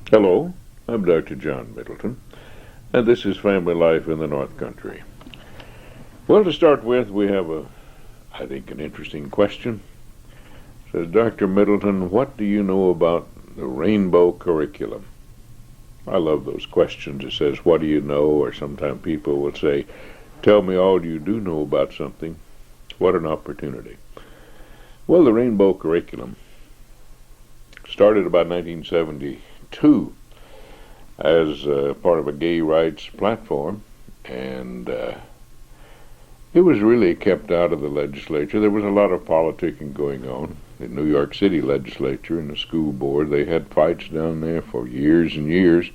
Hello, I'm Dr. John Middleton, and this is Family Life in the North Country. Well, to start with, we have I think, an interesting question. It says, Dr. Middleton, what do you know about the rainbow curriculum? I love those questions. It says, what do you know? Or sometimes people will say, tell me all you do know about something. What an opportunity. Well, the rainbow curriculum started about 1972 as part of a gay rights platform, and it was really kept out of the legislature. There was a lot of politicking going on. The New York City legislature and the school board, they had fights down there for years and years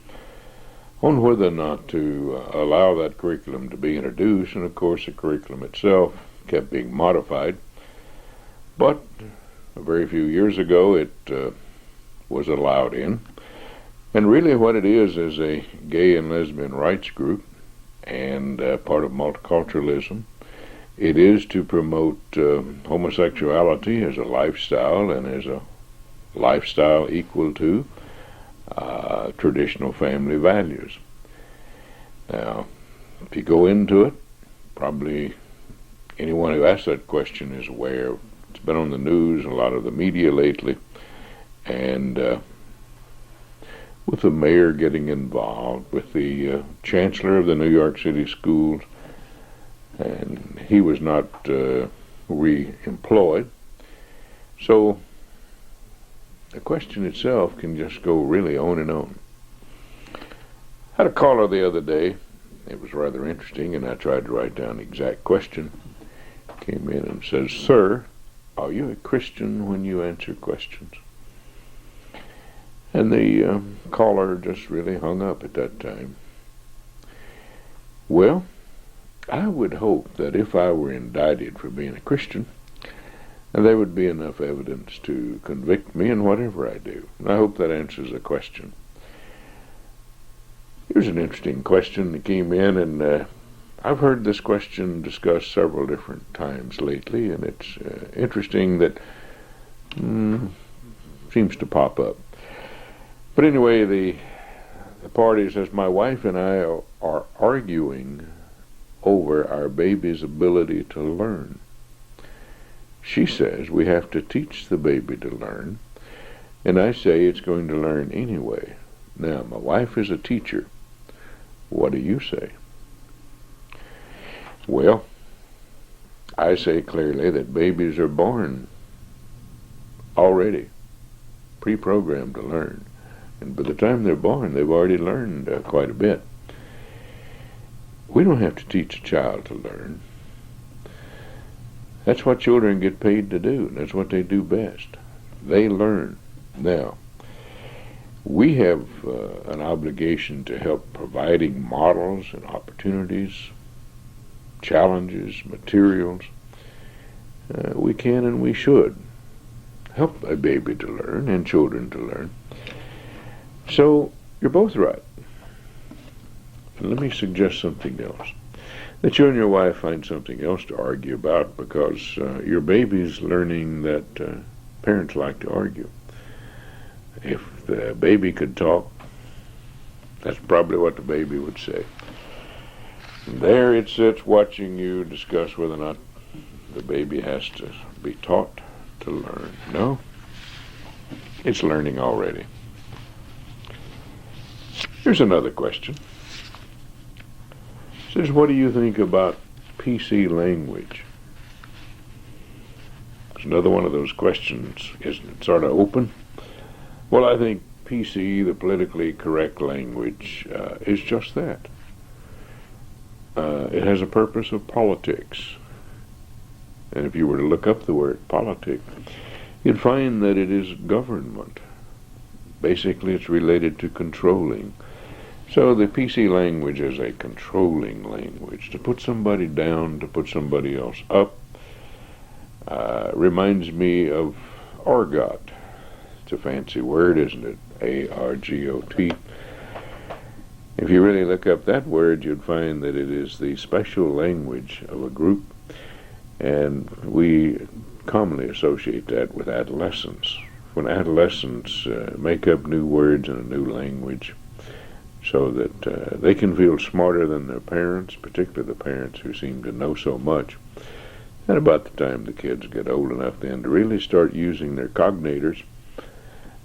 on whether or not to allow that curriculum to be introduced, and of course the curriculum itself kept being modified. But a very few years ago it was allowed in. And really what it is a gay and lesbian rights group and part of multiculturalism. It is to promote homosexuality as a lifestyle and as a lifestyle equal to traditional family values. Now, if you go into it, probably anyone who asks that question is aware. It's been on the news, a lot of the media lately, and with the mayor getting involved, with the chancellor of the New York City schools, and he was not re-employed. So the question itself can just go really on and on. I had a caller the other day. It was rather interesting, and I tried to write down the exact question. Came in and says, "Sir, are you a Christian when you answer questions?" And the caller just really hung up at that time. Well, I would hope that if I were indicted for being a Christian, there would be enough evidence to convict me in whatever I do. And I hope that answers the question. Here's an interesting question that came in, and I've heard this question discussed several different times lately, and it's interesting that seems to pop up. But anyway, the party says, my wife and I are arguing over our baby's ability to learn. She says we have to teach the baby to learn, and I say it's going to learn anyway. Now, my wife is a teacher. What do you say? Well, I say clearly that babies are born already pre-programmed to learn. And by the time they're born, they've already learned quite a bit. We don't have to teach a child to learn. That's what children get paid to do, and that's what they do best. They learn. Now, we have an obligation to help providing models and opportunities, challenges, materials. We can and we should help a baby to learn and children to learn. So, you're both right. And let me suggest something else. That you and your wife find something else to argue about, because your baby's learning that parents like to argue. If the baby could talk, that's probably what the baby would say. And there it sits watching you discuss whether or not the baby has to be taught to learn. No, it's learning already. Here's another question. It says, what do you think about PC language? It's another one of those questions, isn't it? Sort of open. Well, I think PC, the politically correct language, is just that. It has a purpose of politics. And if you were to look up the word politics, you'd find that it is government. Basically, it's related to controlling. So the PC language is a controlling language, to put somebody down, to put somebody else up. Reminds me of argot. It's a fancy word, isn't it? A-R-G-O-T. If you really look up that word, you'd find that it is the special language of a group, and we commonly associate that with adolescents. when adolescents make up new words in a new language so that they can feel smarter than their parents, particularly the parents who seem to know so much. And about the time the kids get old enough then to really start using their cognators,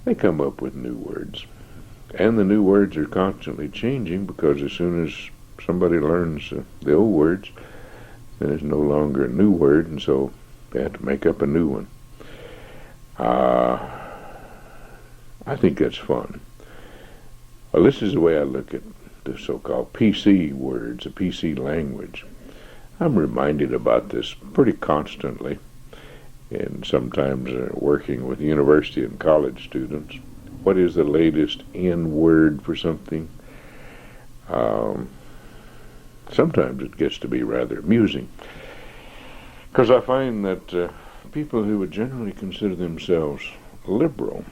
they come up with new words. And the new words are constantly changing, because as soon as somebody learns the old words, then it's no longer a new word, and so they have to make up a new one. I think that's fun. Well, this is the way I look at the so-called PC words, the PC language. I'm reminded about this pretty constantly, and sometimes working with university and college students. What is the latest N word for something? Sometimes it gets to be rather amusing, because I find that people who would generally consider themselves liberal,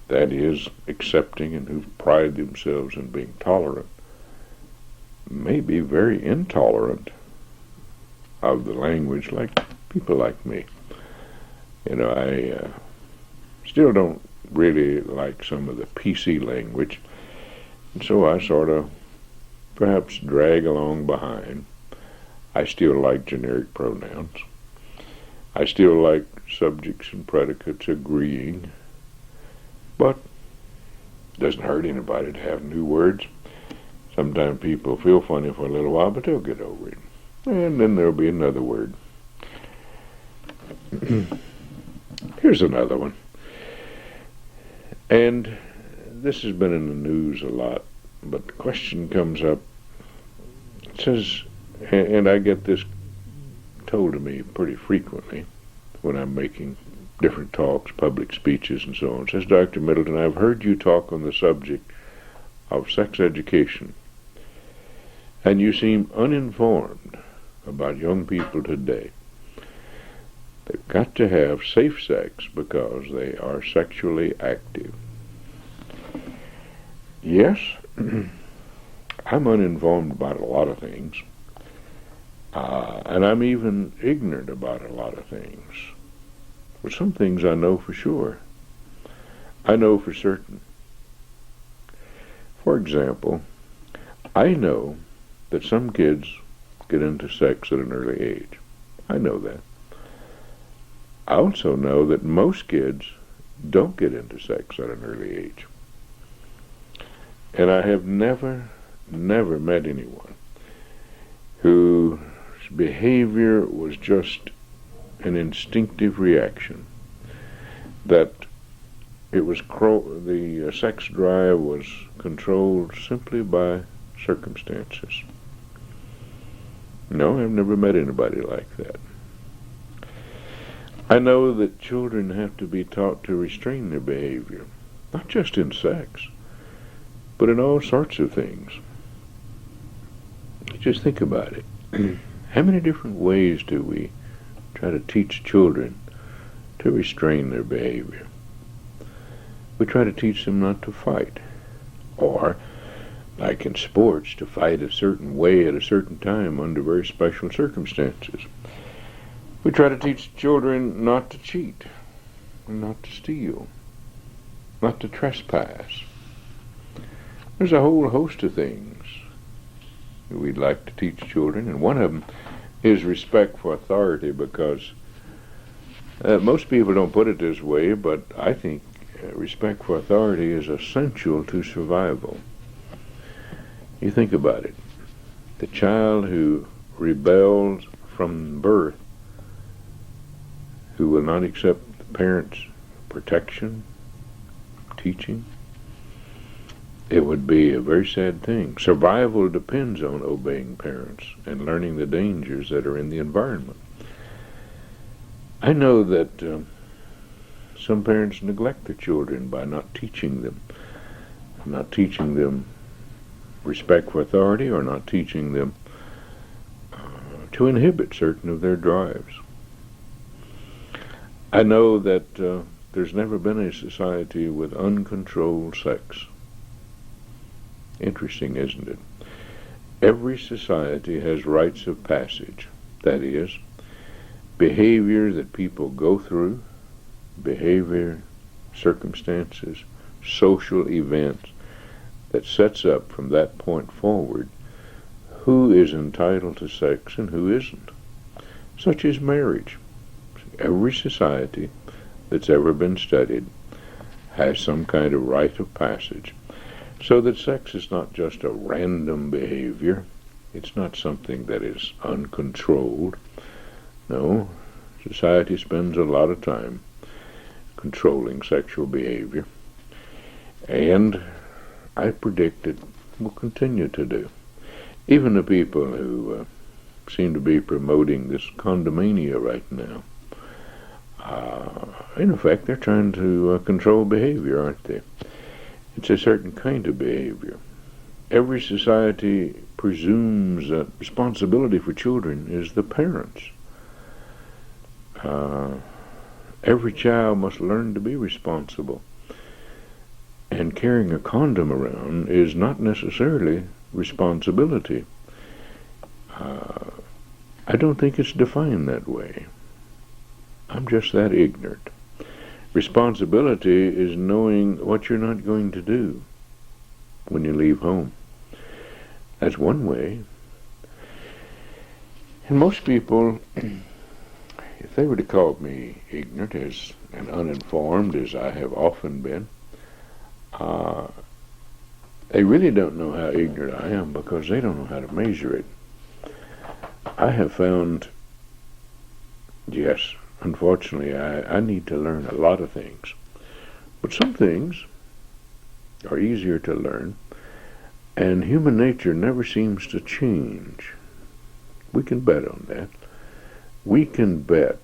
that is, accepting and who pride themselves in being tolerant, may be very intolerant of the language, like people like me. I still don't really like some of the PC language, and so I sort of perhaps drag along behind. I still like generic pronouns. I still like subjects and predicates agreeing, but it doesn't hurt anybody to have new words. Sometimes people feel funny for a little while, but they'll get over it. And then there'll be another word. Here's another one. And this has been in the news a lot, but the question comes up. It says, and I get this told to me pretty frequently when I'm making different talks, public speeches, and so on. It says, Dr. Middleton, I've heard you talk on the subject of sex education, and you seem uninformed about young people today. They've got to have safe sex because they are sexually active. Yes, I'm uninformed about a lot of things, and I'm even ignorant about a lot of things. But some things I know for sure. I know for certain. For example, I know that some kids get into sex at an early age. I know that. I also know that most kids don't get into sex at an early age. And I have never met anyone whose behavior was just an instinctive reaction, that it was the sex drive was controlled simply by circumstances. No, I've never met anybody like that. I know that children have to be taught to restrain their behavior, not just in sex, but in all sorts of things. Just think about it. How many different ways do we try to teach children to restrain their behavior? We try to teach them not to fight, or, like in sports, to fight a certain way at a certain time under very special circumstances. We try to teach children not to cheat, not to steal, not to trespass. There's a whole host of things that we'd like to teach children, and one of them is respect for authority, because most people don't put it this way, but I think respect for authority is essential to survival. You think about it. The child who rebels from birth, who will not accept the parents' protection, teaching, it would be a very sad thing. Survival depends on obeying parents and learning the dangers that are in the environment. I know that some parents neglect their children by not teaching them respect for authority, or not teaching them to inhibit certain of their drives. I know that there's never been a society with uncontrolled sex. Interesting, isn't it? Every society has rites of passage. That is, behavior that people go through, behavior circumstances, social events that sets up from that point forward who is entitled to sex and who isn't, such as marriage. Every society that's ever been studied has some kind of rite of passage, so that sex is not just a random behavior. It's not something that is uncontrolled. No, society spends a lot of time controlling sexual behavior, and I predict it will continue to do. Even the people who seem to be promoting this condomania right now, in effect, they're trying to control behavior, aren't they? It's a certain kind of behavior. Every society presumes that responsibility for children is the parents. Every child must learn to be responsible. And carrying a condom around is not necessarily responsibility. I don't think it's defined that way. I'm just that ignorant. Responsibility is knowing what you're not going to do when you leave home. That's one way. And most people, if they were to call me ignorant and uninformed, as I have often been, they really don't know how ignorant I am because they don't know how to measure it. I have found, yes, unfortunately, I need to learn a lot of things. But some things are easier to learn, and human nature never seems to change. We can bet on that. We can bet.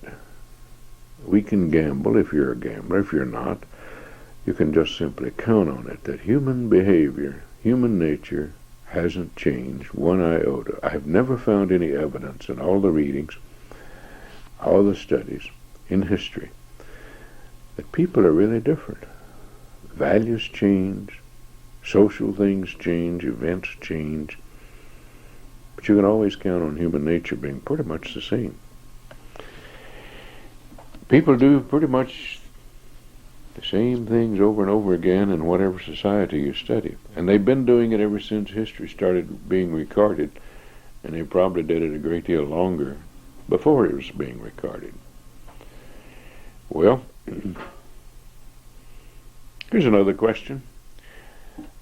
We can gamble if you're a gambler. If you're not, you can just simply count on it that human behavior, human nature, hasn't changed one iota. I've never found any evidence in all the readings, all the studies in history, that people are really different. Values change, social things change, events change, but you can always count on human nature being pretty much the same. People do pretty much the same things over and over again in whatever society you study. And they've been doing it ever since history started being recorded, and they probably did it a great deal longer before it was being recorded. Well, here's another question.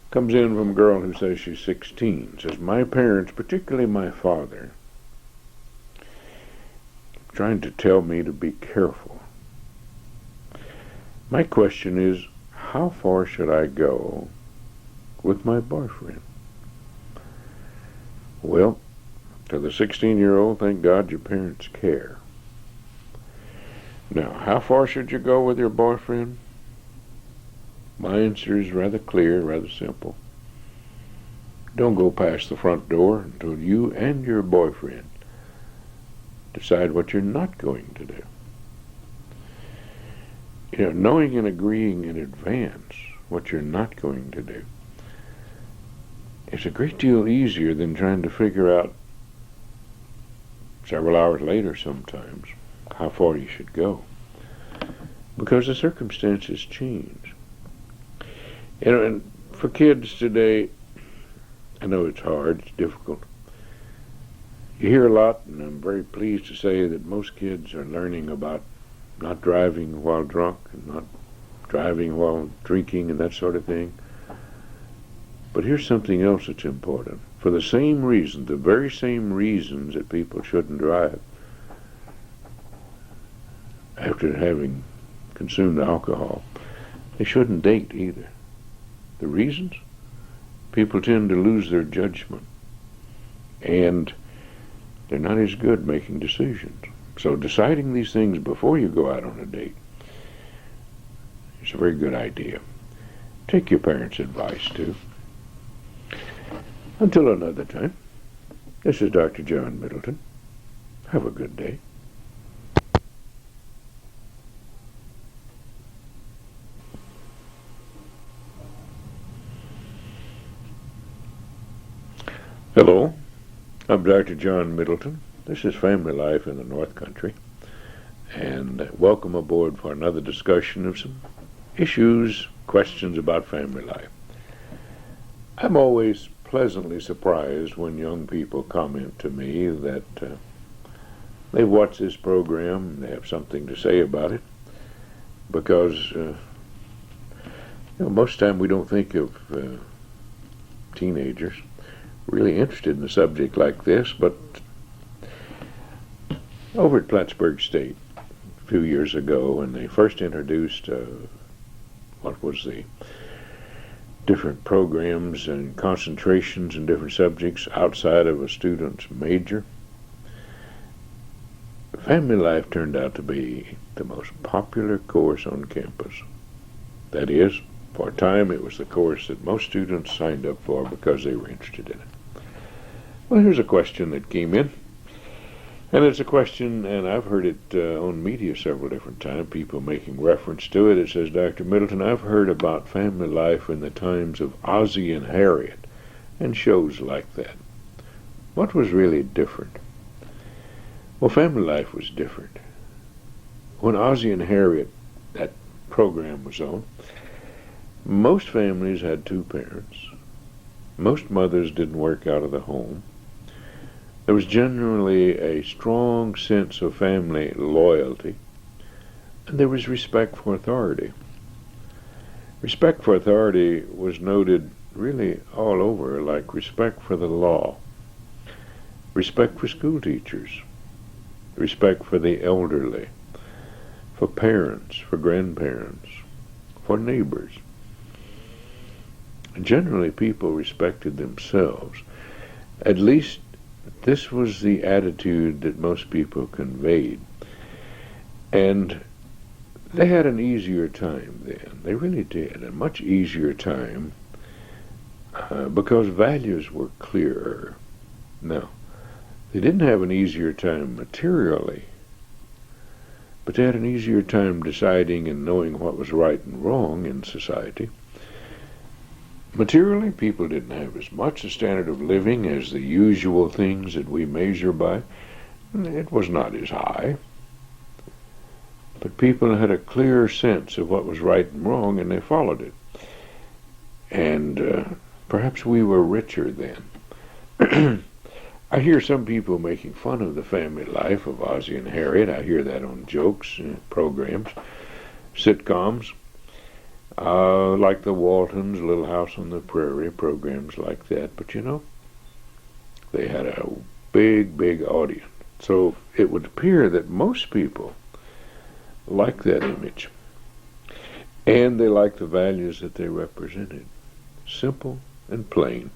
Comes in from a girl who says she's 16. Says, my parents, particularly my father, trying to tell me to be careful. My question is, how far should I go with my boyfriend? Well, to the 16-year-old, thank God your parents care. Now, how far should you go with your boyfriend? My answer is rather clear, rather simple. Don't go past the front door until you and your boyfriend decide what you're not going to do. You know, knowing and agreeing in advance what you're not going to do is a great deal easier than trying to figure out several hours later sometimes how far you should go, because the circumstances change. You know, and for kids today, I know it's hard, it's difficult. You hear a lot, and I'm very pleased to say that most kids are learning about not driving while drunk and not driving while drinking and that sort of thing. But here's something else that's important. For the same reason, the very same reasons that people shouldn't drive after having consumed alcohol, they shouldn't date either. The reasons? People tend to lose their judgment, and they're not as good making decisions. So deciding these things before you go out on a date is a very good idea. Take your parents' advice, too. Until another time, this is Dr. John Middleton. Have a good day. Hello, I'm Dr. John Middleton. This is Family Life in the North Country, and welcome aboard for another discussion of some issues, questions about family life. I'm always pleasantly surprised when young people comment to me that they've watched this program and they have something to say about it, because most of the time we don't think of teenagers really interested in a subject like this, but over at Plattsburgh State a few years ago, when they first introduced what was the different programs and concentrations in different subjects outside of a student's major, family life turned out to be the most popular course on campus. That is, for a time it was the course that most students signed up for because they were interested in it. Well, here's a question that came in. And it's a question, and I've heard it on media several different times, people making reference to it. It says, Dr. Middleton, I've heard about family life in the times of Ozzie and Harriet and shows like that. What was really different? Well, family life was different. When Ozzie and Harriet, that program was on, most families had two parents. Most mothers didn't work out of the home. There was generally a strong sense of family loyalty, and there was respect for authority. Respect for authority was noted really all over, like respect for the law, respect for school teachers, respect for the elderly, for parents, for grandparents, for neighbors. Generally, people respected themselves. At least this was the attitude that most people conveyed. And they had an easier time then. They really did. A much easier time because values were clearer. Now, they didn't have an easier time materially, but they had an easier time deciding and knowing what was right and wrong in society. Materially, people didn't have as much a standard of living as the usual things that we measure by. It was not as high. But people had a clear sense of what was right and wrong, and they followed it. And perhaps we were richer then. I hear some people making fun of the family life of Ozzie and Harriet. I hear that on jokes, programs, sitcoms. Like the Waltons, Little House on the Prairie, programs like that. But they had a big, big audience. So it would appear that most people like that image. And they like the values that they represented. Simple and plain.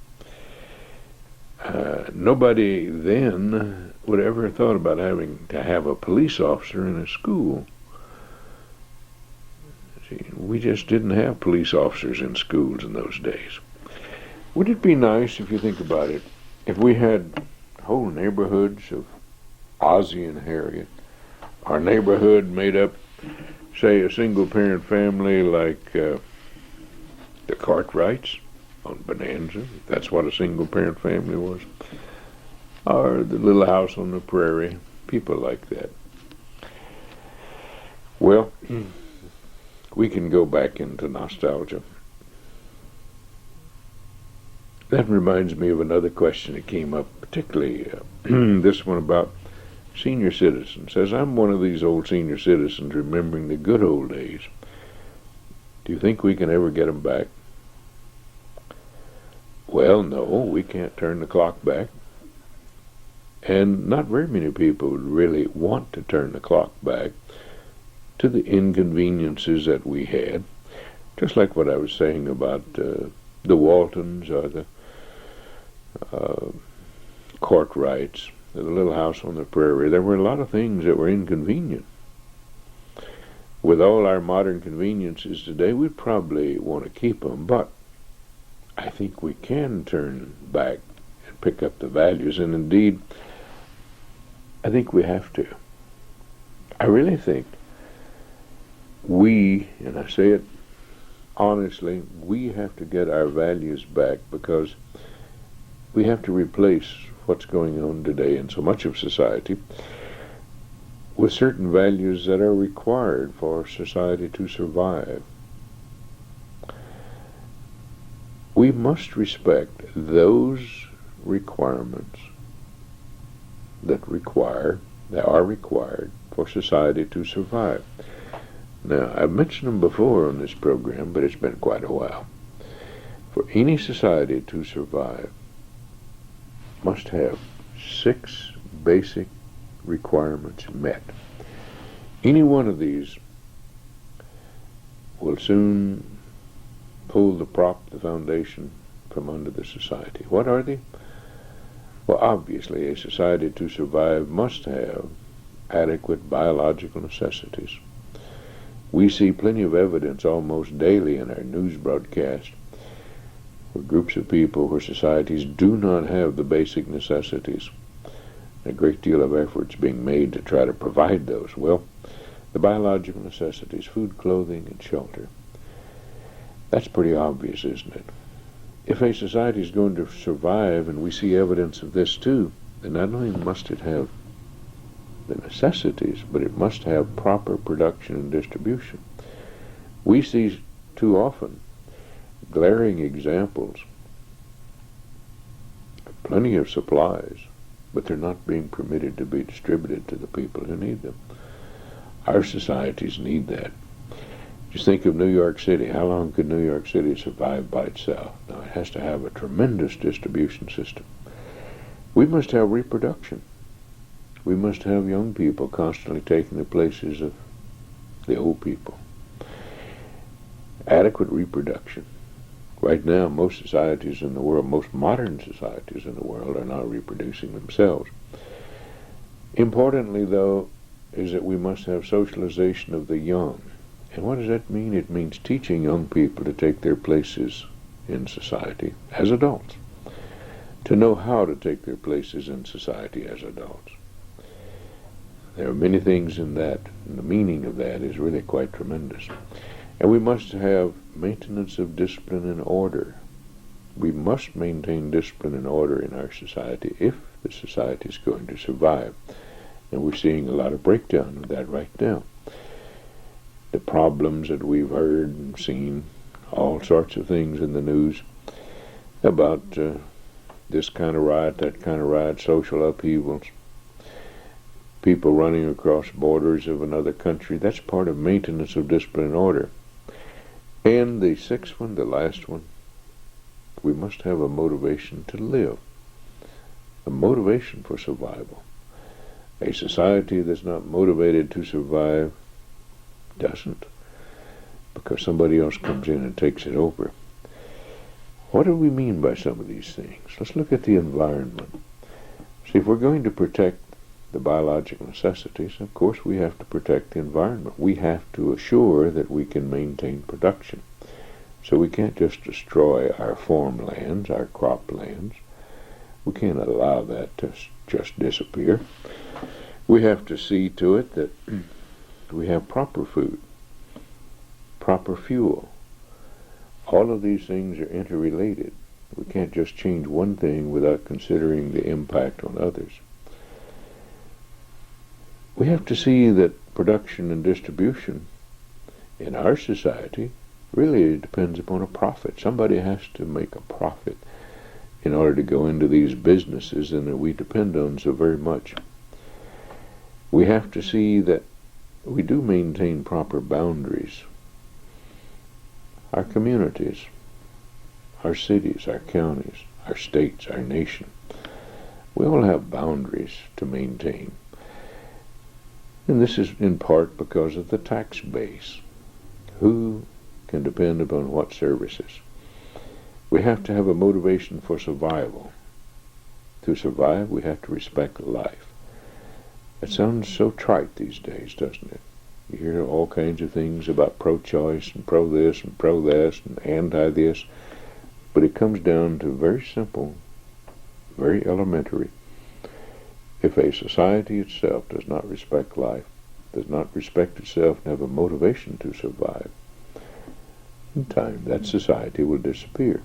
Nobody then would ever have thought about having to have a police officer in a school. We just didn't have police officers in schools in those days. Would it be nice, if you think about it, if we had whole neighborhoods of Ozzie and Harriet? Our neighborhood made up, say, a single-parent family like the Cartwrights on Bonanza, if that's what a single-parent family was, or the Little House on the Prairie, people like that. Well, we can go back into nostalgia. That reminds me of another question that came up, particularly this one about senior citizens. Says, I'm one of these old senior citizens remembering the good old days. Do you think we can ever get them back? Well, no, we can't turn the clock back. And not very many people would really want to turn the clock back to the inconveniences that we had, just like what I was saying about the Waltons or the Cartwrights, the Little House on the Prairie. There were a lot of things that were inconvenient. With all our modern conveniences today, we'd probably want to keep them, but I think we can turn back and pick up the values, and indeed, I think we have to. I really think we, and I say it honestly, we have to get our values back, because we have to replace what's going on today in so much of society with certain values that are required for society to survive. we must respect those requirements that are required for society to survive. Now, I've mentioned them before on this program, but it's been quite a while. For any society to survive, must have 6 basic requirements met. Any one of these will soon pull the foundation from under the society. What are they? Well, obviously, a society to survive must have adequate biological necessities. We see plenty of evidence almost daily in our news broadcast where groups of people, where societies do not have the basic necessities. A great deal of efforts being made to try to provide those. Well, the biological necessities, food, clothing, and shelter. That's pretty obvious, isn't it? If a society is going to survive, and we see evidence of this too, then not only must it have the necessities, but it must have proper production and distribution. We see too often glaring examples, plenty of supplies, but they're not being permitted to be distributed to the people who need them. Our societies need that. Just think of New York City. How long could New York City survive by itself? Now, it has to have a tremendous distribution system. We must have reproduction. We must have young people constantly taking the places of the old people. Adequate reproduction. Right now, most societies in the world, most modern societies in the world, are not reproducing themselves. Importantly, though, is that we must have socialization of the young. And what does that mean? It means teaching young people to take their places in society as adults, to know how to take their places in society as adults. There are many things in that, and the meaning of that is really quite tremendous. And we must have maintenance of discipline and order. We must maintain discipline and order in our society if the society is going to survive. And we're seeing a lot of breakdown of that right now. The problems that we've heard and seen, all sorts of things in the news about this kind of riot, that kind of riot, social upheavals, people running across borders of another country. That's part of maintenance of discipline and order. And the 6th one, the last one, we must have a motivation to live, a motivation for survival. A society that's not motivated to survive doesn't, because somebody else comes in and takes it over. What do we mean by some of these things? Let's look at the environment. See, if we're going to protect the biological necessities, of course we have to protect the environment. We have to assure that we can maintain production. So we can't just destroy our farmlands, our croplands. We can't allow that to just disappear. We have to see to it that we have proper food, proper fuel. All of these things are interrelated. We can't just change one thing without considering the impact on others. We have to see that production and distribution in our society really depends upon a profit. Somebody has to make a profit in order to go into these businesses and that we depend on so very much. We have to see that we do maintain proper boundaries. Our communities, our cities, our counties, our states, our nation, we all have boundaries to maintain. And this is in part because of the tax base. Who can depend upon what services? We have to have a motivation for survival. To survive, we have to respect life. It sounds so trite these days, doesn't it? You hear all kinds of things about pro-choice and pro-this and pro-this and anti-this, but it comes down to very simple, very elementary. If a society itself does not respect life, does not respect itself and have a motivation to survive, in time that society will disappear.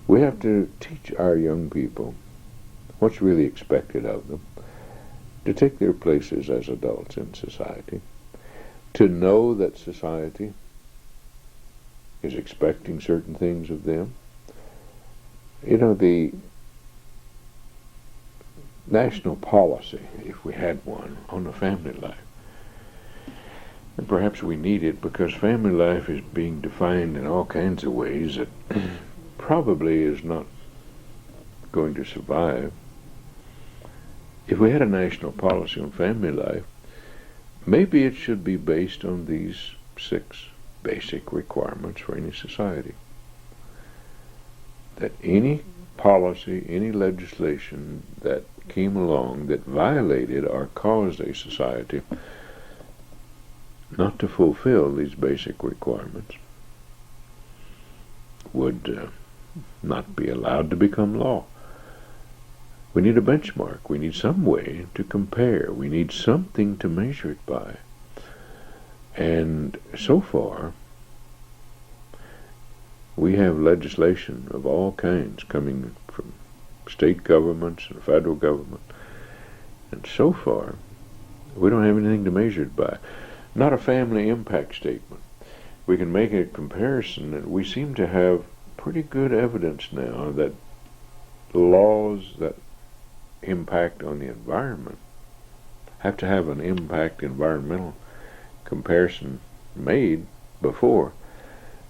We have to teach our young people what's really expected of them, to take their places as adults in society, to know that society is expecting certain things of them. You know, the national policy, if we had one, on the family life, and perhaps we need it because family life is being defined in all kinds of ways that probably is not going to survive. If we had a national policy on family life, maybe it should be based on these 6 basic requirements for any society. That any policy, any legislation that came along that violated or caused a society not to fulfill these basic requirements would not be allowed to become law. We need a benchmark. We need some way to compare. We need something to measure it by. And so far, we have legislation of all kinds coming from state governments and federal government. And so far, we don't have anything to measure it by. Not a family impact statement. We can make a comparison, and we seem to have pretty good evidence now that laws that impact on the environment have to have an impact environmental comparison made before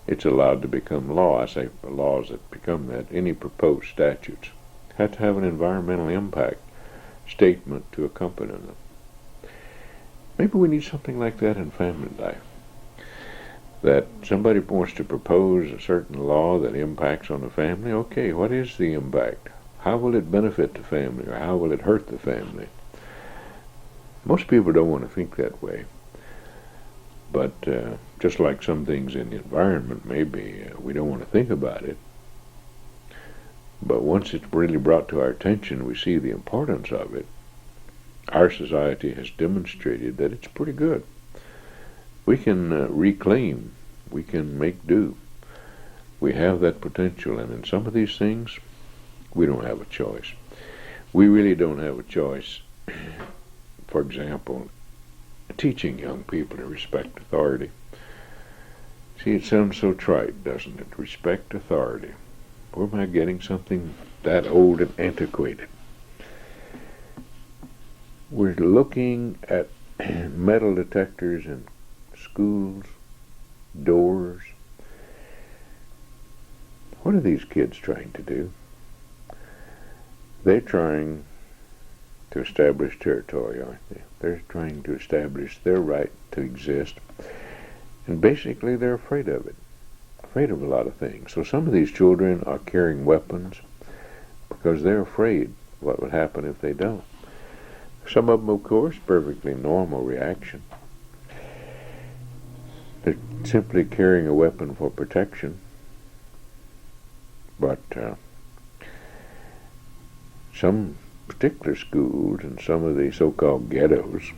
it's allowed to become law. I say laws that become that. Any proposed statutes have to have an environmental impact statement to accompany them. Maybe we need something like that in family life. That somebody wants to propose a certain law that impacts on the family. Okay, what is the impact? How will it benefit the family, or how will it hurt the family? Most people don't want to think that way. But just like some things in the environment, maybe we don't want to think about it. But once it's really brought to our attention, we see the importance of it. Our society has demonstrated that it's pretty good. We can reclaim. We can make do. We have that potential, and in some of these things, we don't have a choice. We really don't have a choice. For example, teaching young people to respect authority. See, it sounds so trite, doesn't it? Respect authority. Where am I getting something that old and antiquated? We're looking at metal detectors in schools, doors. What are these kids trying to do? They're trying to establish territory, aren't they? They're trying to establish their right to exist. And basically they're afraid of it. Afraid of a lot of things. So some of these children are carrying weapons because they're afraid what would happen if they don't. Some of them, of course, perfectly normal reaction. They're simply carrying a weapon for protection. But some particular schools and some of the so-called ghettos,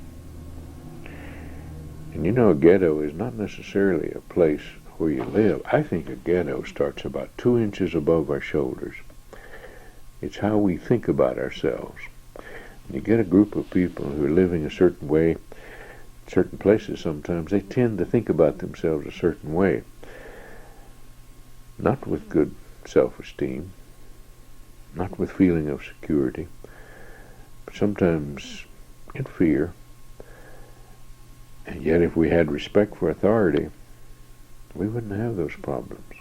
and you know, a ghetto is not necessarily a place where you live. I think a ghetto starts about 2 inches above our shoulders. It's how we think about ourselves. You get a group of people who are living a certain way, certain places sometimes, they tend to think about themselves a certain way. Not with good self-esteem, not with feeling of security, but sometimes in fear. And yet if we had respect for authority, we wouldn't have those problems.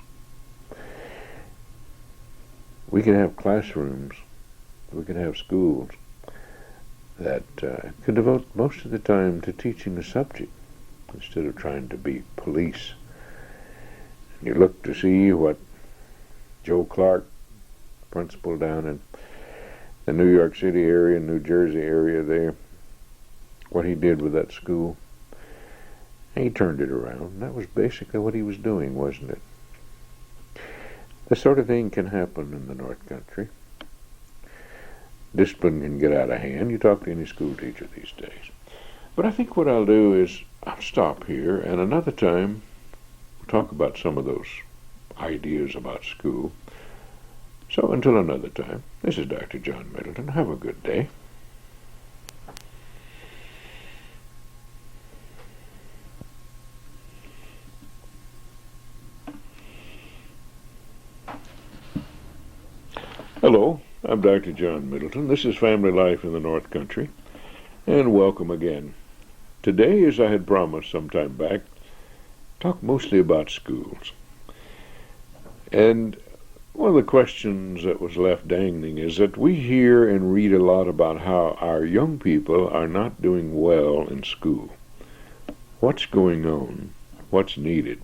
We could have classrooms, we could have schools that could devote most of the time to teaching the subject instead of trying to be police. And you look to see what Joe Clark, principal down in the New York City area, New Jersey area there, what he did with that school. And he turned it around. That was basically what he was doing, wasn't it? This sort of thing can happen in the North Country. Discipline can get out of hand. You talk to any school teacher these days. But I think what I'll do is I'll stop here, and another time we'll talk about some of those ideas about school. So until another time, this is Dr. John Middleton. Have a good day. Hello, I'm Dr. John Middleton. This is Family Life in the North Country, and welcome again. Today, as I had promised some time back, talk mostly about schools. And one of the questions that was left dangling is that we hear and read a lot about how our young people are not doing well in school. What's going on? What's needed?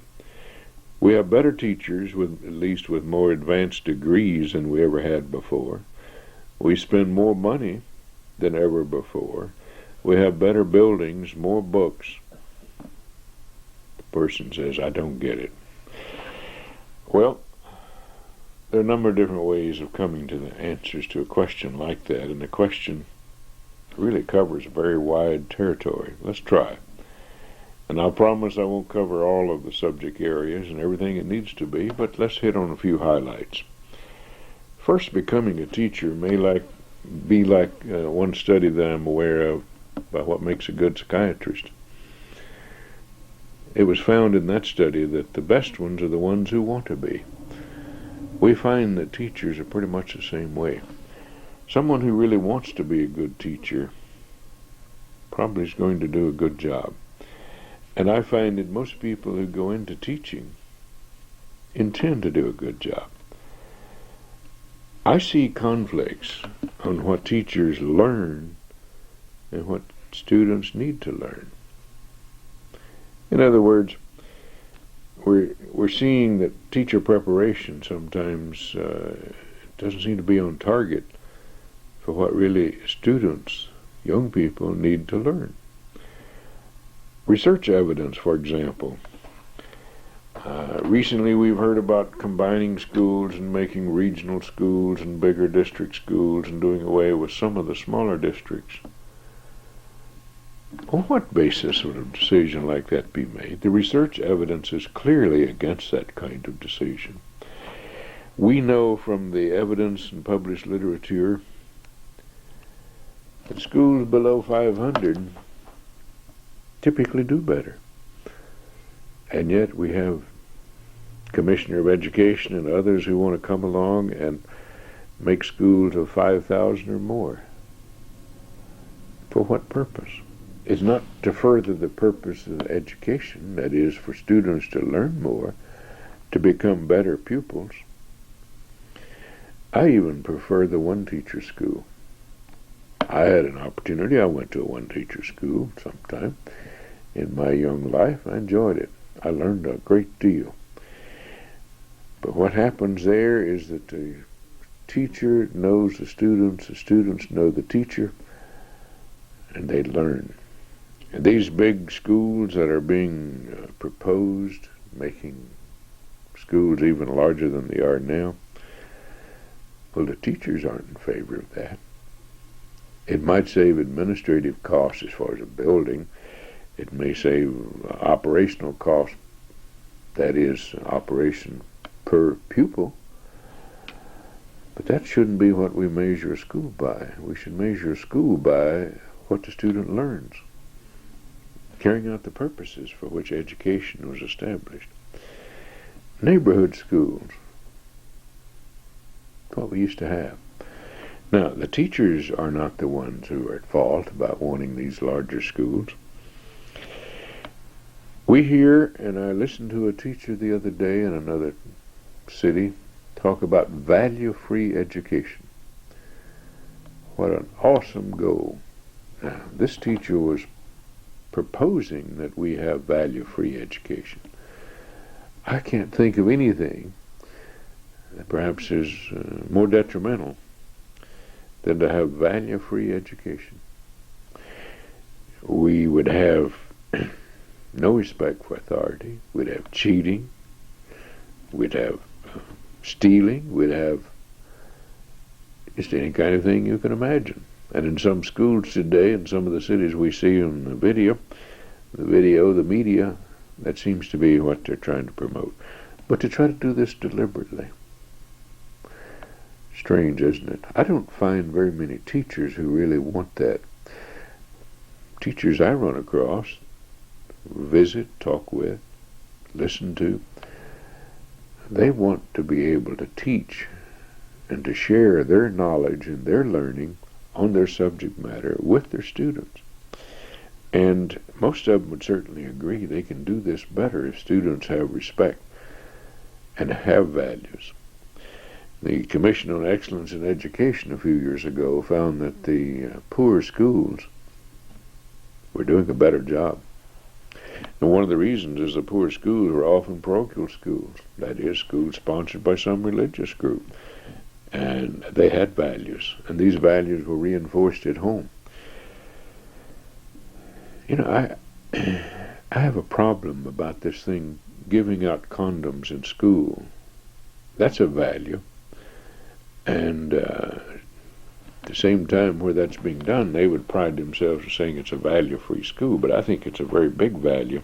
We have better teachers, at least with more advanced degrees than we ever had before. We spend more money than ever before. We have better buildings, more books. The person says, I don't get it. Well, there are a number of different ways of coming to the answers to a question like that, and the question really covers a very wide territory. Let's try. And I'll promise I won't cover all of the subject areas and everything it needs to be, but let's hit on a few highlights. First, becoming a teacher may be like one study that I'm aware of about what makes a good psychiatrist. It was found in that study that the best ones are the ones who want to be. We find that teachers are pretty much the same way. Someone who really wants to be a good teacher probably is going to do a good job. And I find that most people who go into teaching intend to do a good job. I see conflicts on what teachers learn and what students need to learn. In other words, we're seeing that teacher preparation sometimes doesn't seem to be on target for what really students, young people, need to learn. Research evidence, for example. Recently we've heard about combining schools and making regional schools and bigger district schools and doing away with some of the smaller districts. On what basis would a decision like that be made? The research evidence is clearly against that kind of decision. We know from the evidence and published literature that schools below 500 typically do better. And yet we have Commissioner of Education and others who want to come along and make schools of 5,000 or more. For what purpose? It's not to further the purpose of education, that is, for students to learn more, to become better pupils. I even prefer the one-teacher school. I had an opportunity. I went to a one-teacher school sometime in my young life. I enjoyed it. I learned a great deal. But what happens there is that the teacher knows the students know the teacher, and they learn. And these big schools that are being proposed, making schools even larger than they are now, well, the teachers aren't in favor of that. It might save administrative costs as far as a building. It may save operational costs, that is, operation per pupil. But that shouldn't be what we measure a school by. We should measure a school by what the student learns, carrying out the purposes for which education was established. Neighborhood schools, what we used to have. Now, the teachers are not the ones who are at fault about wanting these larger schools. We hear, and I listened to a teacher the other day in another city talk about value-free education. What an awesome goal. Now, this teacher was proposing that we have value-free education. I can't think of anything that perhaps is more detrimental than to have value-free education. We would have no respect for authority. We'd have cheating. We'd have stealing. We'd have just any kind of thing you can imagine. And in some schools today, in some of the cities we see in the media, that seems to be what they're trying to promote. But to try to do this deliberately. Strange, isn't it? I don't find very many teachers who really want that. Teachers I run across, visit, talk with, listen to, they want to be able to teach and to share their knowledge and their learning on their subject matter with their students. And most of them would certainly agree they can do this better if students have respect and have values. The Commission on Excellence in Education a few years ago found that the poor schools were doing a better job. And one of the reasons is the poor schools were often parochial schools, that is, schools sponsored by some religious group. And they had values, and these values were reinforced at home. You know, I have a problem about this thing, giving out condoms in school. That's a value. And at the same time where that's being done, they would pride themselves in saying it's a value-free school, but I think it's a very big value,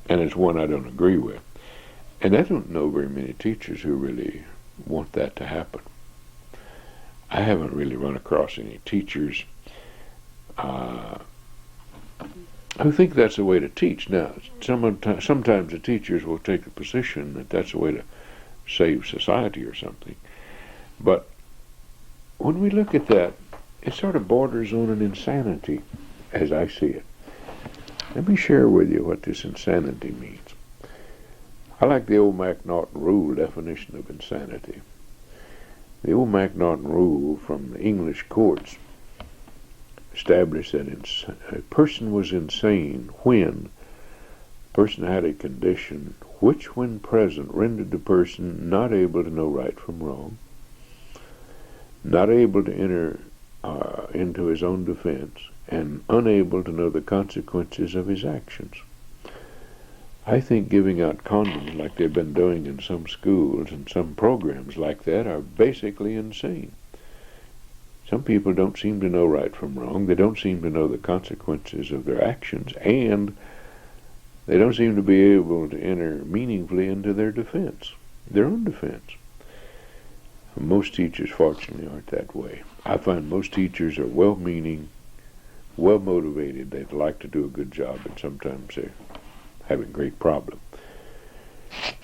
and it's one I don't agree with. And I don't know very many teachers who really want that to happen. I haven't really run across any teachers who think that's the way to teach. Now, sometimes the teachers will take the position that that's a way to save society or something. But when we look at that, it sort of borders on an insanity, as I see it. Let me share with you what this insanity means. I like the old MacNaughton Rule definition of insanity. The old MacNaughton Rule from the English courts established that a person was insane when a person had a condition which, when present, rendered the person not able to know right from wrong, not able to enter into his own defense, and unable to know the consequences of his actions. I think giving out condoms like they've been doing in some schools and some programs like that are basically insane. Some people don't seem to know right from wrong. They don't seem to know the consequences of their actions, and they don't seem to be able to enter meaningfully into their defense, their own defense. Most teachers, fortunately, aren't that way. I find most teachers are well-meaning, well-motivated. They'd like to do a good job, and sometimes they're having great problems.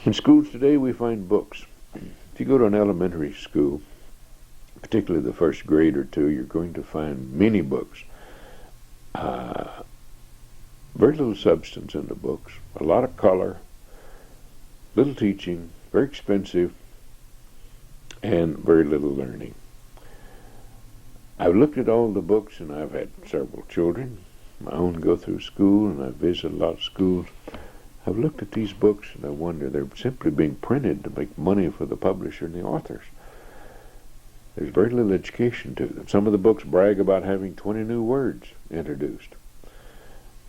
In schools today, we find books. If you go to an elementary school, particularly the first grade or two, you're going to find many books. Very little substance in the books, a lot of color, little teaching, very expensive, and very little learning. I've looked at all the books, and I've had several children, my own, go through school, and I've visited a lot of schools. I've looked at these books, and I wonder, they're simply being printed to make money for the publisher and the authors. There's very little education to them. Some of the books brag about having 20 new words introduced.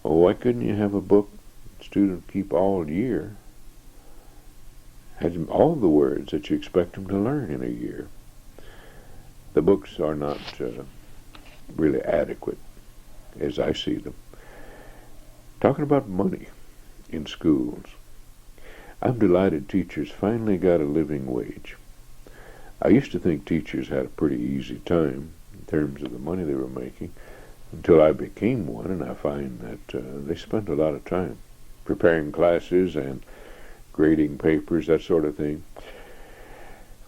Oh, why couldn't you have a book students keep all year, has all the words that you expect them to learn in a year? The books are not really adequate, as I see them. Talking about money in schools, I'm delighted teachers finally got a living wage. I used to think teachers had a pretty easy time in terms of the money they were making until I became one, and I find that they spend a lot of time preparing classes and grading papers, that sort of thing.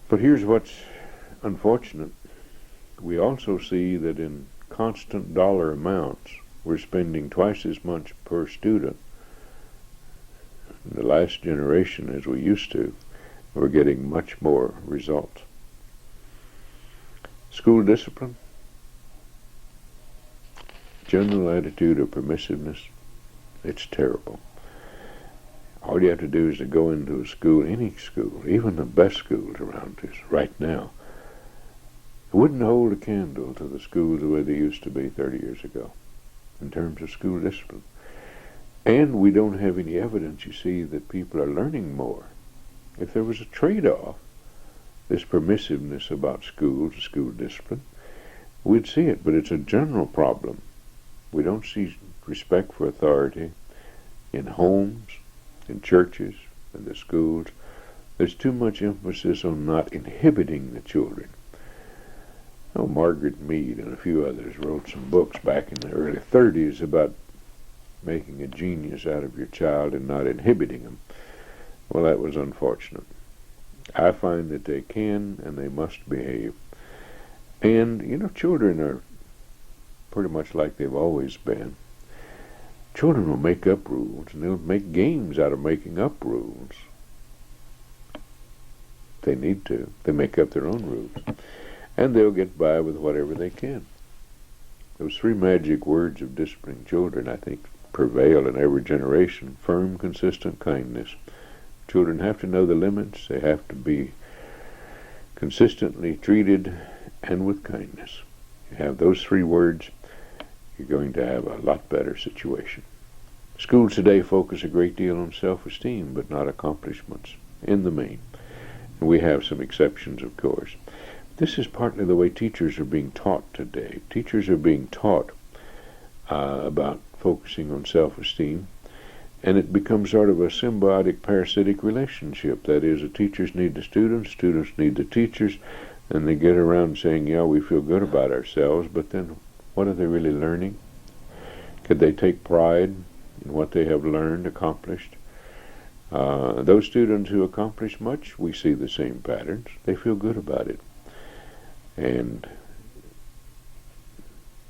But here's what's unfortunate. We also see that in constant dollar amounts, we're spending twice as much per student in the last generation as we used to. We're getting much more results. School discipline, general attitude of permissiveness, it's terrible. All you have to do is to go into a school, any school, even the best schools around us right now. It wouldn't hold a candle to the schools the way they used to be 30 years ago in terms of school discipline. And we don't have any evidence, you see, that people are learning more. If there was a trade-off, this permissiveness about schools, school discipline, we'd see it, but it's a general problem. We don't see respect for authority in homes, in churches, in the schools. There's too much emphasis on not inhibiting the children. Oh, Margaret Mead and a few others wrote some books back in the early 30s about making a genius out of your child and not inhibiting them. Well, that was unfortunate. I find that they can and they must behave. And, children are pretty much like they've always been. Children will make up rules, and they'll make games out of making up rules. They need to. They make up their own rules. And they'll get by with whatever they can. Those three magic words of disciplining children, I think, prevail in every generation. Firm, consistent kindness. Children have to know the limits. They have to be consistently treated and with kindness. You have those three words, you're going to have a lot better situation. Schools today focus a great deal on self-esteem, but not accomplishments, in the main. And we have some exceptions, of course. This is partly the way teachers are being taught today. Teachers are being taught about focusing on self-esteem, and it becomes sort of a symbiotic parasitic relationship. That is, the teachers need the students need the teachers, and they get around saying, yeah, we feel good about ourselves, but then what are they really learning? Could they take pride in what they have learned, accomplished? Those students who accomplish much, we see the same patterns. They feel good about it. And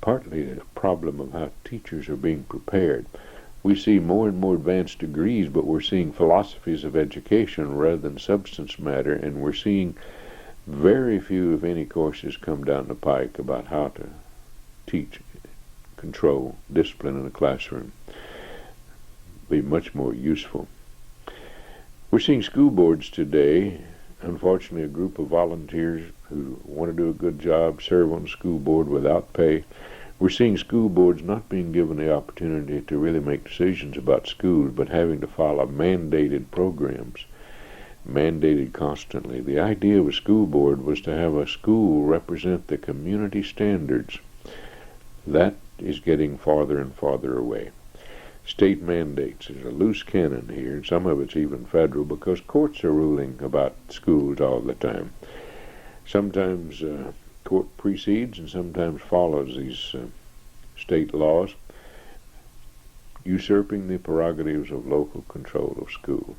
partly a problem of how teachers are being prepared. We see more and more advanced degrees, but we're seeing philosophies of education rather than substance matter, and we're seeing very few, if any, courses come down the pike about how to teach, control, discipline in the classroom. Be much more useful. We're seeing school boards today, unfortunately, a group of volunteers who want to do a good job, serve on the school board without pay. We're seeing school boards not being given the opportunity to really make decisions about schools, but having to follow mandated programs, mandated constantly. The idea of a school board was to have a school represent the community standards. That is getting farther and farther away. State mandates is a loose cannon here, and some of it's even federal, because courts are ruling about schools all the time. Sometimes court precedes and sometimes follows these state laws, usurping the prerogatives of local control of schools.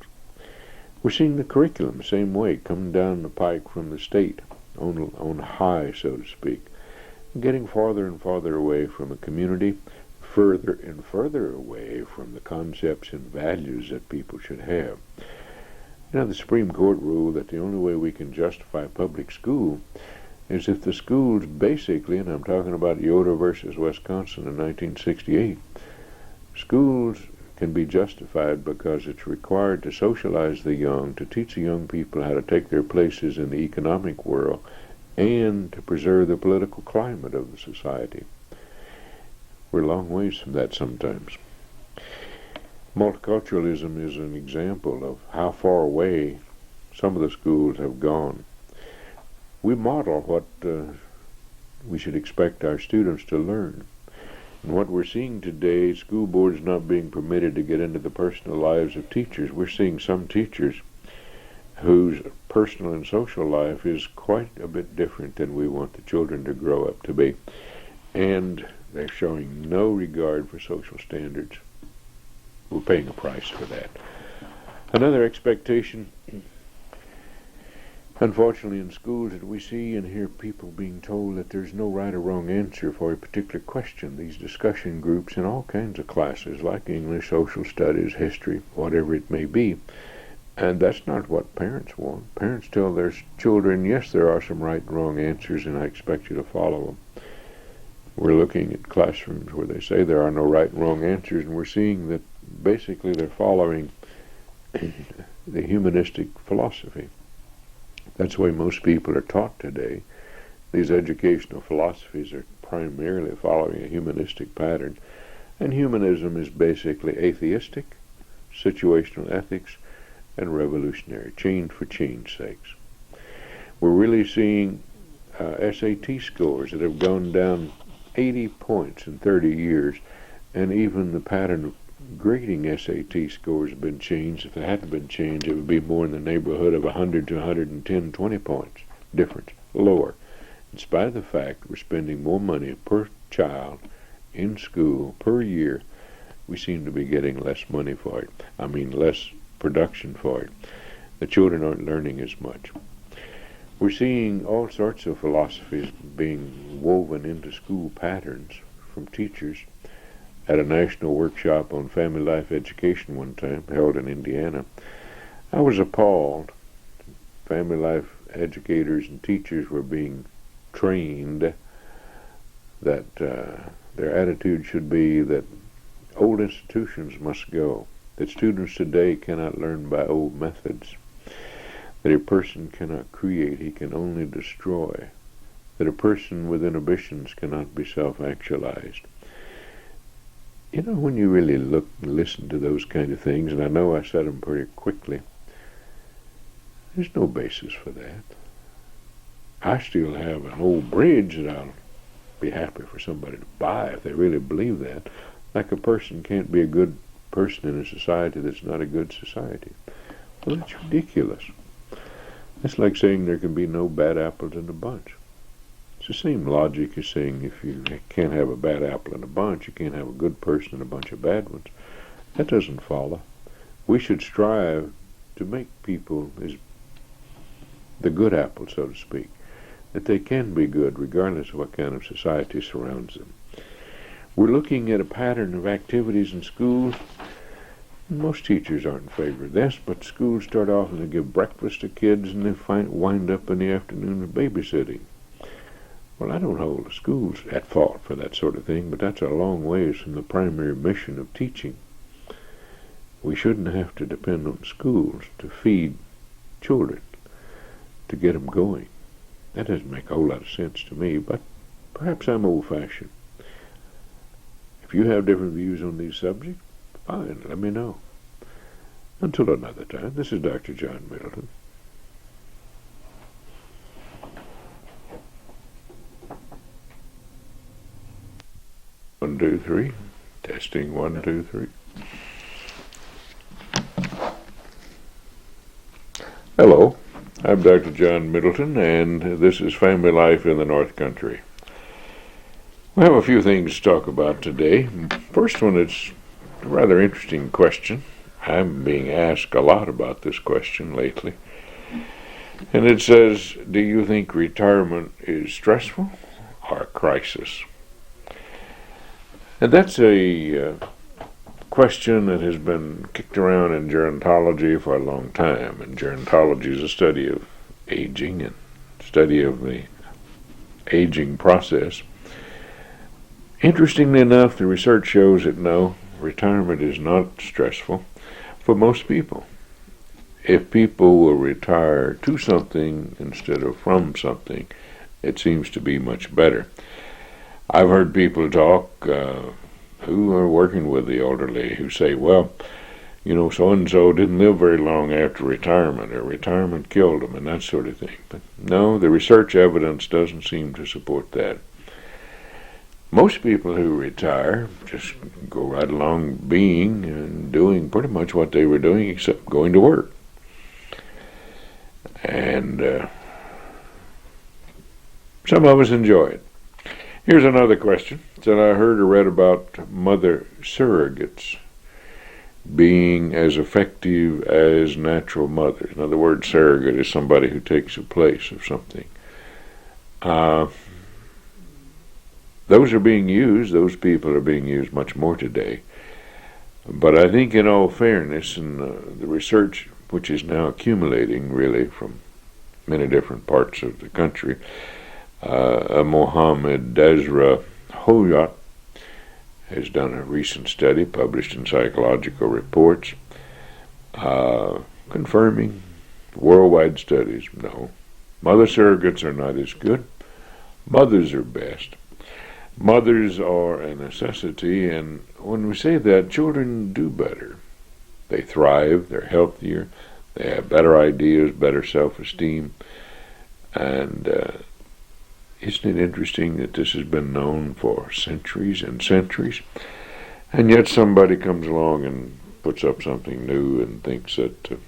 We're seeing the curriculum the same way, coming down the pike from the state, on high, so to speak, getting farther and farther away from a community, further and further away from the concepts and values that people should have. The Supreme Court ruled that the only way we can justify public school is if the schools basically, and I'm talking about Yoder versus Wisconsin in 1968, schools can be justified because it's required to socialize the young, to teach the young people how to take their places in the economic world, and to preserve the political climate of the society. We're a long ways from that sometimes. Multiculturalism is an example of how far away some of the schools have gone. We model what we should expect our students to learn. And what we're seeing today, school boards not being permitted to get into the personal lives of teachers. We're seeing some teachers whose personal and social life is quite a bit different than we want the children to grow up to be. And they're showing no regard for social standards. We're paying a price for that. Another expectation, unfortunately, in schools that we see and hear people being told that there's no right or wrong answer for a particular question. These discussion groups in all kinds of classes, like English, social studies, history, whatever it may be. And that's not what parents want. Parents tell their children, yes, there are some right and wrong answers, and I expect you to follow them. We're looking at classrooms where they say there are no right and wrong answers, and we're seeing that basically they're following the humanistic philosophy. That's the way most people are taught today. These educational philosophies are primarily following a humanistic pattern, and humanism is basically atheistic, situational ethics, and revolutionary, change for change's sakes. We're really seeing SAT scores that have gone down 80 points in 30 years, and even the pattern of grading SAT scores have been changed. If they hadn't been changed, it would be more in the neighborhood of 100 to 110, 20 points difference, lower. In spite of the fact we're spending more money per child in school per year, we seem to be getting less money for it. Less production for it. The children aren't learning as much. We're seeing all sorts of philosophies being woven into school patterns from teachers. At a national workshop on family life education one time, held in Indiana, I was appalled. Family life educators and teachers were being trained that their attitude should be that old institutions must go, that students today cannot learn by old methods, that a person cannot create, he can only destroy, that a person with inhibitions cannot be self-actualized. You know, when you really look and listen to those kind of things, and I know I said them pretty quickly, there's no basis for that. I still have an old bridge that I'll be happy for somebody to buy if they really believe that. Like a person can't be a good person in a society that's not a good society. Well, that's ridiculous. That's like saying there can be no bad apples in a bunch. It's the same logic as saying if you can't have a bad apple in a bunch, you can't have a good person and a bunch of bad ones. That doesn't follow. We should strive to make people as the good apple, so to speak, that they can be good regardless of what kind of society surrounds them. We're looking at a pattern of activities in schools. Most teachers aren't in favor of this, but schools start off and they give breakfast to kids and they wind up in the afternoon with babysitting. Well, I don't hold the schools at fault for that sort of thing, but that's a long ways from the primary mission of teaching. We shouldn't have to depend on schools to feed children, to get them going. That doesn't make a whole lot of sense to me, but perhaps I'm old-fashioned. If you have different views on these subjects, fine, let me know. Until another time, this is Dr. John Middleton. One, two, three. Testing, 1, 2, 3. Hello. I'm Dr. John Middleton, and this is Family Life in the North Country. We have a few things to talk about today. First one is a rather interesting question. I'm being asked a lot about this question lately. And it says, do you think retirement is stressful or a crisis? And that's a question that has been kicked around in gerontology for a long time. And gerontology is a study of aging and study of the aging process. Interestingly enough, the research shows that no, retirement is not stressful for most people. If people will retire to something instead of from something, it seems to be much better. I've heard people talk who are working with the elderly who say, well, you know, so-and-so didn't live very long after retirement, or retirement killed them, and that sort of thing. But no, the research evidence doesn't seem to support that. Most people who retire just go right along being and doing pretty much what they were doing except going to work. And some of us enjoy it. Here's another question that I heard or read about mother surrogates being as effective as natural mothers. In other words, surrogate is somebody who takes the place of something. Those are being used. Those people are being used much more today. But I think in all fairness, and the research which is now accumulating really from many different parts of the country, Mohammed Desra Hoyat has done a recent study published in Psychological Reports confirming worldwide studies. No, mother surrogates are not as good. Mothers are best. Mothers are a necessity, and when we say that, children do better. They thrive, they're healthier, they have better ideas, better self-esteem, and isn't it interesting that this has been known for centuries and centuries, and yet somebody comes along and puts up something new and thinks that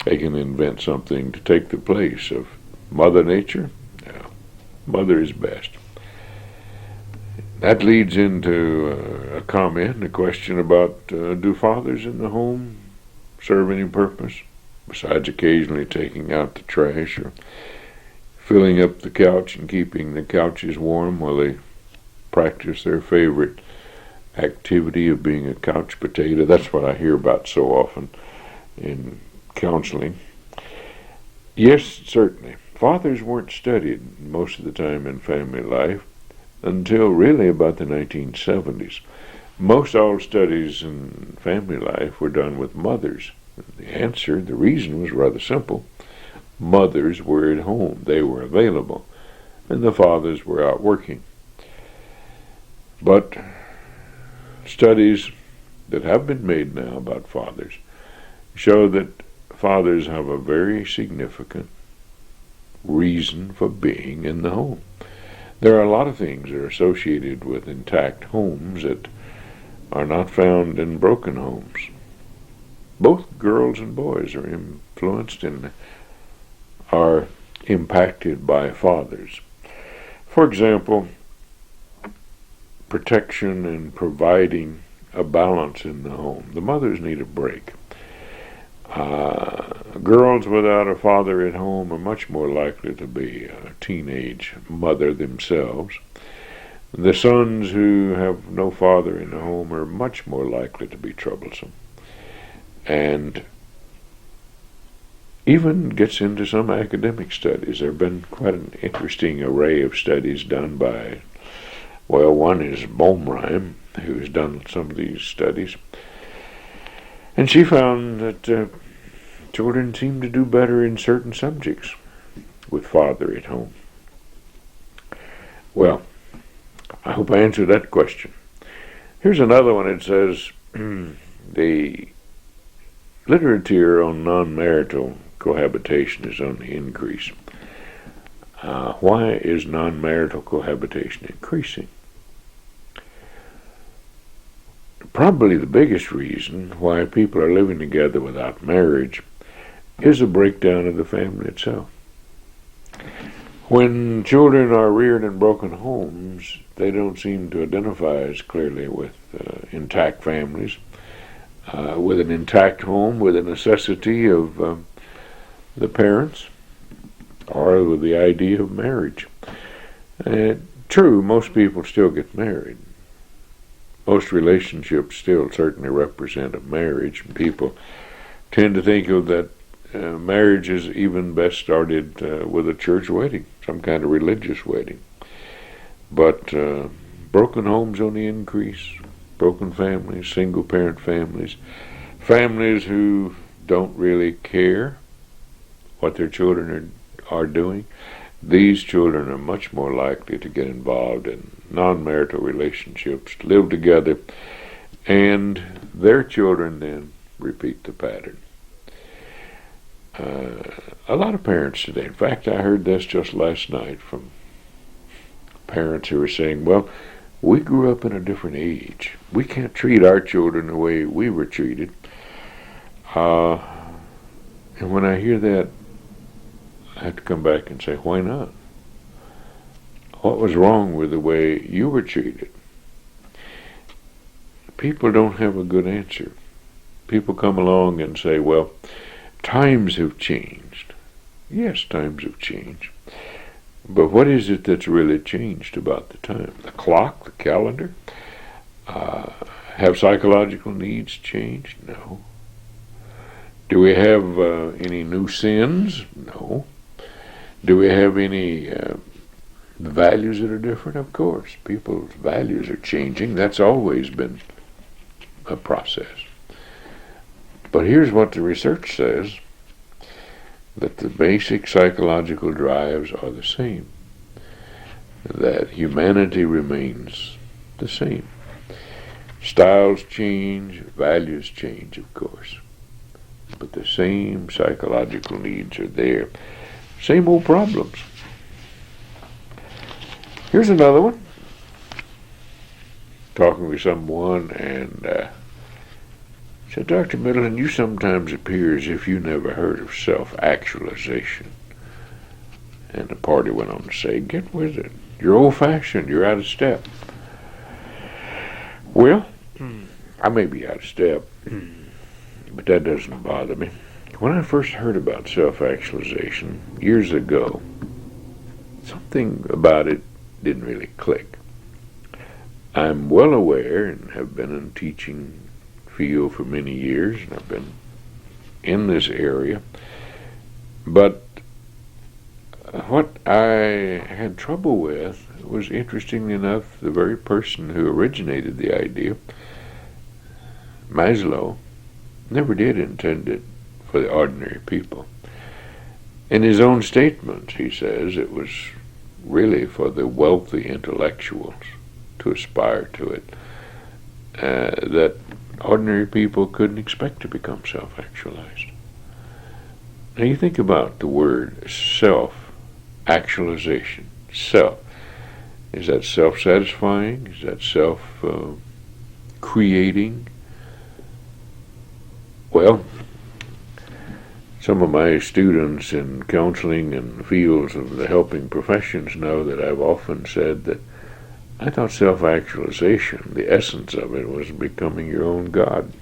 they can invent something to take the place of Mother Nature? No, Mother is best. That leads into a comment, a question about do fathers in the home serve any purpose? besides occasionally taking out the trash or filling up the couch and keeping the couches warm while they practice their favorite activity of being a couch potato. That's what I hear about so often in counseling. Yes, certainly. Fathers weren't studied most of the time in family life until really about the 1970s. Most all studies in family life were done with mothers. The reason was rather simple. Mothers were at home. They were available. And the fathers were out working. But studies that have been made now about fathers show that fathers have a very significant reason for being in the home. There are a lot of things that are associated with intact homes that are not found in broken homes. Both girls and boys are influenced and are impacted by fathers. For example, protection and providing a balance in the home. The mothers need a break. Girls without a father at home are much more likely to be a teenage mother themselves. The sons who have no father in the home are much more likely to be troublesome. And even gets into some academic studies. There have been quite an interesting array of studies done by, one is Baumreim, who's done some of these studies. And she found that children seem to do better in certain subjects with father at home. Well, I hope I answered that question. Here's another one. It says, the literature on non-marital cohabitation is on the increase. Why is non-marital cohabitation increasing? Probably the biggest reason why people are living together without marriage is a breakdown of the family itself. When children are reared in broken homes, they don't seem to identify as clearly with intact families, with an intact home, with the necessity of the parents, or with the idea of marriage. True, most people still get married. Most relationships still certainly represent a marriage. People tend to think of that marriage is even best started with a church wedding, some kind of religious wedding. But broken homes on the increase, broken families, single-parent families, families who don't really care what their children are doing, these children are much more likely to get involved in non-marital relationships, live together, and their children then repeat the pattern. A lot of parents today, in fact, I heard this just last night from parents who were saying, we grew up in a different age. We can't treat our children the way we were treated. And when I hear that, I have to come back and say, why not? What was wrong with the way you were treated? People don't have a good answer. People come along and say, times have changed. Yes, times have changed. But what is it that's really changed about the time? The clock, the calendar? Have psychological needs changed? No. Do we have any new sins? No. Do we have any values that are different? Of course. People's values are changing. That's always been a process. But here's what the research says, that the basic psychological drives are the same, that humanity remains the same. Styles change, values change, of course, but the same psychological needs are there. Same old problems. Here's another one. Talking with someone and said, Dr. Middleton, you sometimes appear as if you never heard of self-actualization. And the party went on to say, get with it. You're old-fashioned. You're out of step. Well, I may be out of step, but that doesn't bother me. When I first heard about self-actualization years ago, something about it didn't really click. I'm well aware and have been in teaching field for many years, and I've been in this area, but what I had trouble with was, interestingly enough, the very person who originated the idea, Maslow, never did intend it for the ordinary people. In his own statements, he says it was really for the wealthy intellectuals to aspire to it, that ordinary people couldn't expect to become self-actualized. Now you think about the word self-actualization. Self. Is that self-satisfying? Is that self-creating? Well, some of my students in counseling and fields of the helping professions know that I've often said that I thought self-actualization, the essence of it, was becoming your own God.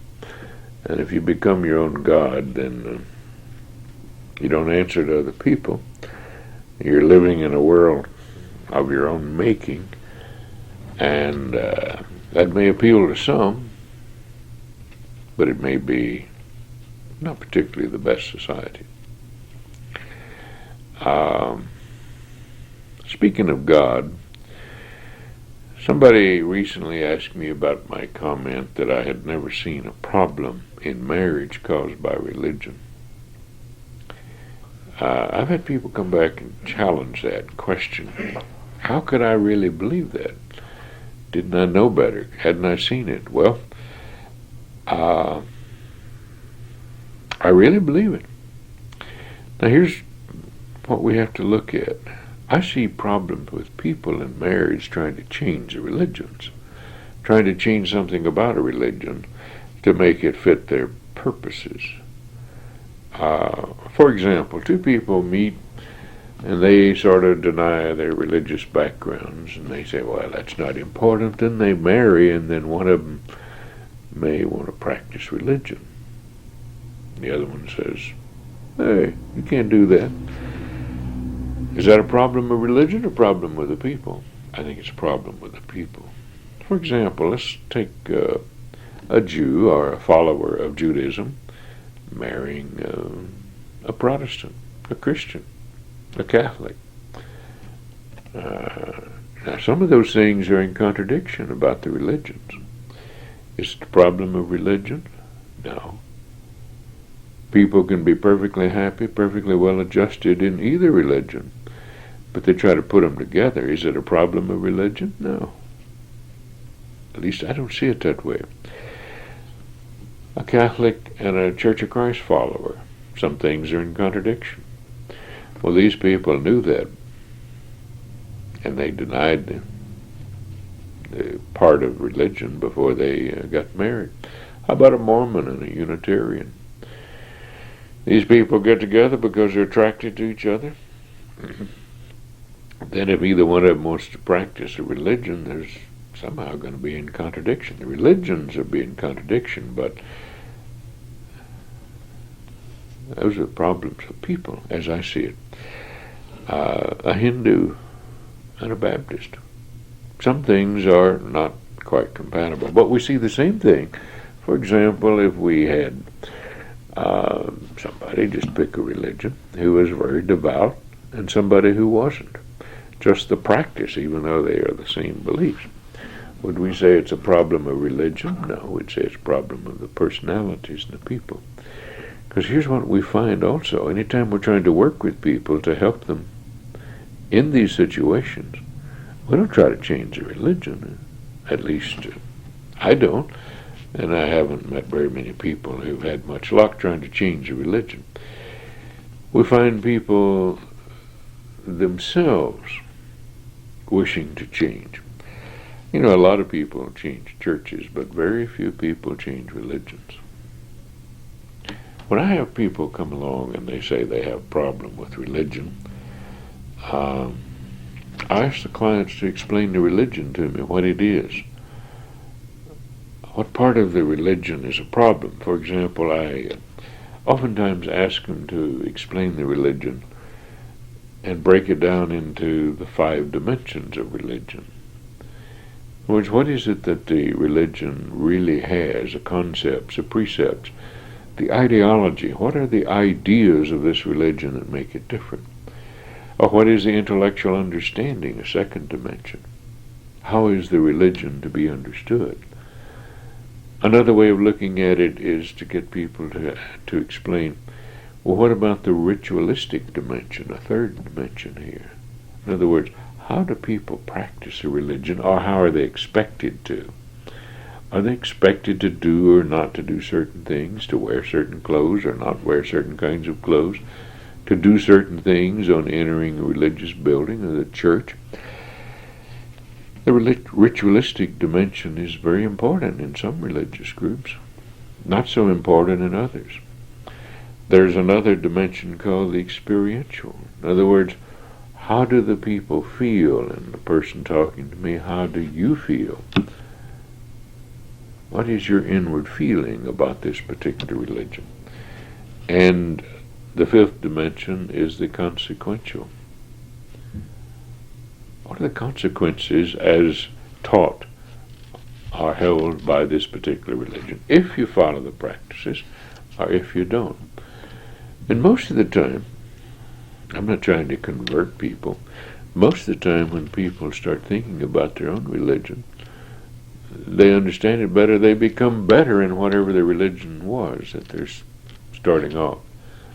And if you become your own God, then you don't answer to other people. You're living in a world of your own making, and that may appeal to some, but it may be not particularly the best society. Speaking of God, somebody recently asked me about my comment that I had never seen a problem in marriage caused by religion. I've had people come back and challenge that and question me. How could I really believe that? Didn't I know better? Hadn't I seen it? Well, I really believe it. Now here's what we have to look at. I see problems with people in marriage trying to change the religions, trying to change something about a religion to make it fit their purposes. For example, two people meet and they sort of deny their religious backgrounds, and they say, well, that's not important. Then they marry, and then one of them may want to practice religion. The other one says, hey, you can't do that. Is that a problem of religion or a problem with the people? I think it's a problem with the people. For example, let's take a Jew or a follower of Judaism marrying a Protestant, a Christian, a Catholic. Now, some of those things are in contradiction about the religions. Is it the problem of religion? No. People can be perfectly happy, perfectly well adjusted in either religion, but they try to put them together. Is it a problem of religion? No. At least I don't see it that way. A Catholic and a Church of Christ follower, some things are in contradiction. Well, these people knew that, and they denied the part of religion before they got married. How about a Mormon and a Unitarian? These people get together because they're attracted to each other. Then if either one of them wants to practice a religion, there's somehow going to be in contradiction. The religions will be in contradiction, but those are problems of people, as I see it. A Hindu and a Baptist. Some things are not quite compatible, but we see the same thing. For example, if we had somebody, just pick a religion, who was very devout, and somebody who wasn't. Just the practice, even though they are the same beliefs. Would we say it's a problem of religion? No, we'd say it's a problem of the personalities and the people. Because here's what we find also. Anytime we're trying to work with people to help them in these situations, we don't try to change the religion. At least I don't. And I haven't met very many people who've had much luck trying to change the religion. We find people themselves wishing to change. You know, a lot of people change churches, but very few people change religions. When I have people come along and they say they have a problem with religion, I ask the clients to explain the religion to me, what it is. What part of the religion is a problem? For example, oftentimes ask them to explain the religion and break it down into the 5 dimensions of religion. In other words, what is it that the religion really has, the concepts, the precepts, the ideology? What are the ideas of this religion that make it different? Or what is the intellectual understanding, a 2nd dimension? How is the religion to be understood? Another way of looking at it is to get people to explain, well, what about the ritualistic dimension, a 3rd dimension here? In other words, how do people practice a religion, or how are they expected to? Are they expected to do or not to do certain things, to wear certain clothes or not wear certain kinds of clothes, to do certain things on entering a religious building or the church? The ritualistic dimension is very important in some religious groups, not so important in others. There's another dimension called the experiential. In other words, how do the people feel? And the person talking to me, how do you feel? What is your inward feeling about this particular religion? And the 5th dimension is the consequential. What are the consequences as taught or held by this particular religion, if you follow the practices or if you don't? And most of the time, I'm not trying to convert people, most of the time when people start thinking about their own religion, they understand it better, they become better in whatever the religion was that they're starting off.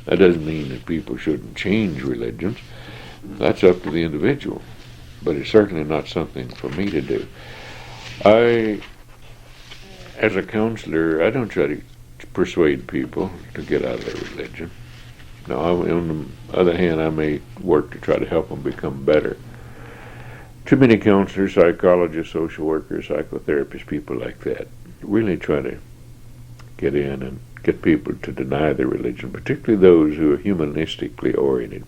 That doesn't mean that people shouldn't change religions. That's up to the individual. But it's certainly not something for me to do. As a counselor, I don't try to persuade people to get out of their religion. Now, on the other hand, I may work to try to help them become better. Too many counselors, psychologists, social workers, psychotherapists, people like that, really try to get in and get people to deny their religion, particularly those who are humanistically oriented.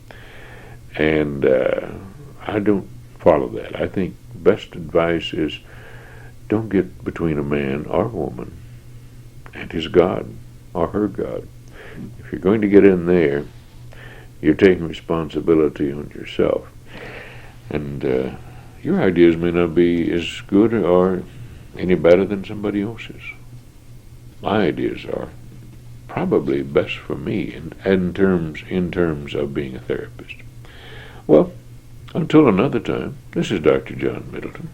And I don't follow that. I think best advice is don't get between a man or woman and his God or her God. If you're going to get in there, you're taking responsibility on yourself. And your ideas may not be as good or any better than somebody else's. My ideas are probably best for me in terms of being a therapist. Well, until another time, this is Dr. John Middleton.